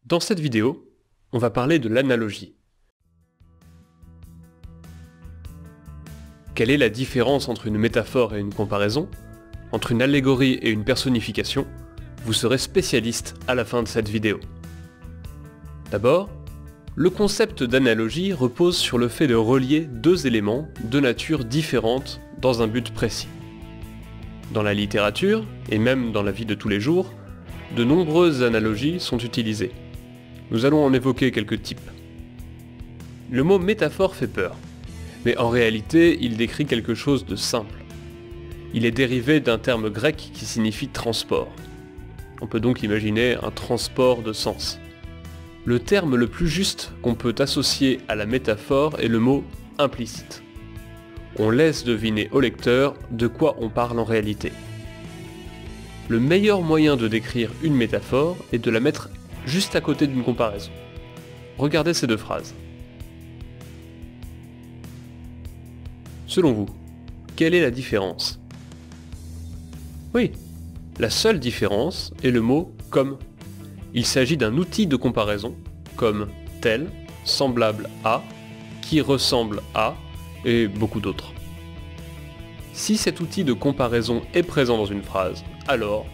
Dans cette vidéo, on va parler de l'analogie. Quelle est la différence entre une métaphore et une comparaison, entre une allégorie et une personnification? Vous serez spécialiste à la fin de cette vidéo. D'abord, le concept d'analogie repose sur le fait de relier deux éléments de nature différente dans un but précis. Dans la littérature, et même dans la vie de tous les jours, de nombreuses analogies sont utilisées. Nous allons en évoquer quelques types. Le mot métaphore fait peur, mais en réalité, il décrit quelque chose de simple. Il est dérivé d'un terme grec qui signifie transport. On peut donc imaginer un transport de sens. Le terme le plus juste qu'on peut associer à la métaphore est le mot implicite. On laisse deviner au lecteur de quoi on parle en réalité. Le meilleur moyen de décrire une métaphore est de la mettre juste à côté d'une comparaison. Regardez ces deux phrases. Selon vous, quelle est la différence? Oui, la seule différence est le mot « comme ». Il s'agit d'un outil de comparaison, comme « tel », « semblable à »,« qui ressemble à » et beaucoup d'autres. Si cet outil de comparaison est présent dans une phrase, alors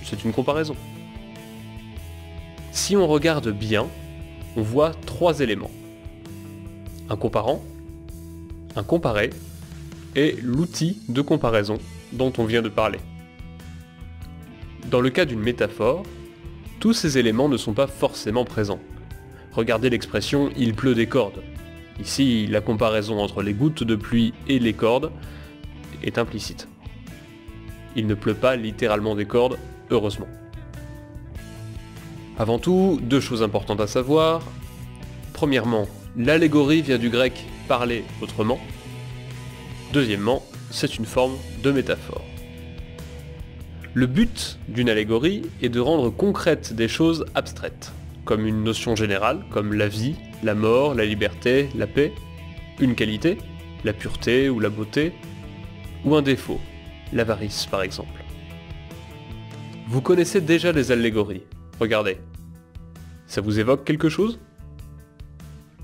c'est une comparaison. Si on regarde bien, on voit trois éléments. Un comparant, un comparé et l'outil de comparaison dont on vient de parler. Dans le cas d'une métaphore, tous ces éléments ne sont pas forcément présents. Regardez l'expression « il pleut des cordes ». Ici, la comparaison entre les gouttes de pluie et les cordes est implicite. Il ne pleut pas littéralement des cordes, heureusement. Avant tout, deux choses importantes à savoir. Premièrement, l'allégorie vient du grec « parler autrement ». Deuxièmement, c'est une forme de métaphore. Le but d'une allégorie est de rendre concrètes des choses abstraites, comme une notion générale, comme la vie, la mort, la liberté, la paix, une qualité, la pureté ou la beauté, ou un défaut, l'avarice par exemple. Vous connaissez déjà les allégories, regardez. Ça vous évoque quelque chose?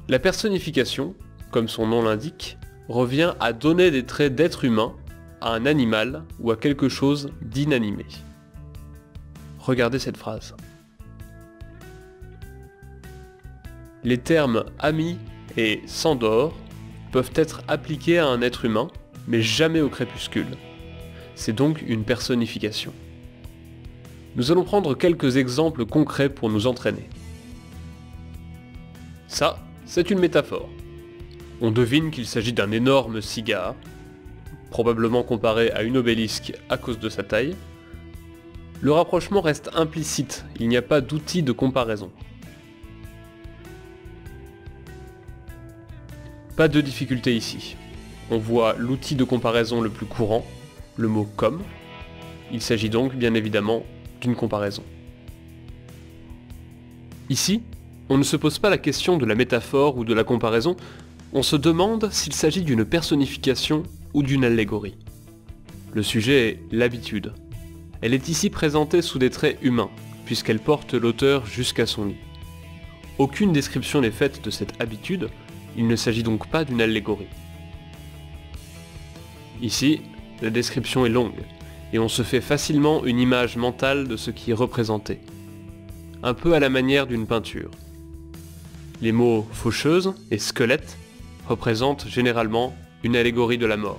La personnification, comme son nom l'indique, revient à donner des traits d'être humain à un animal ou à quelque chose d'inanimé. Regardez cette phrase. Les termes ami et s'endort peuvent être appliqués à un être humain, mais jamais au crépuscule. C'est donc une personnification. Nous allons prendre quelques exemples concrets pour nous entraîner. Ça, c'est une métaphore. On devine qu'il s'agit d'un énorme cigare, probablement comparé à une obélisque à cause de sa taille. Le rapprochement reste implicite, il n'y a pas d'outil de comparaison. Pas de difficulté ici. On voit l'outil de comparaison le plus courant, le mot « comme ». Il s'agit donc bien évidemment d'une comparaison. Ici, on ne se pose pas la question de la métaphore ou de la comparaison, on se demande s'il s'agit d'une personnification ou d'une allégorie. Le sujet est l'habitude. Elle est ici présentée sous des traits humains, puisqu'elle porte l'auteur jusqu'à son lit. Aucune description n'est faite de cette habitude, il ne s'agit donc pas d'une allégorie. Ici, la description est longue, et on se fait facilement une image mentale de ce qui est représenté. Un peu à la manière d'une peinture. Les mots faucheuse et squelette représentent généralement une allégorie de la mort.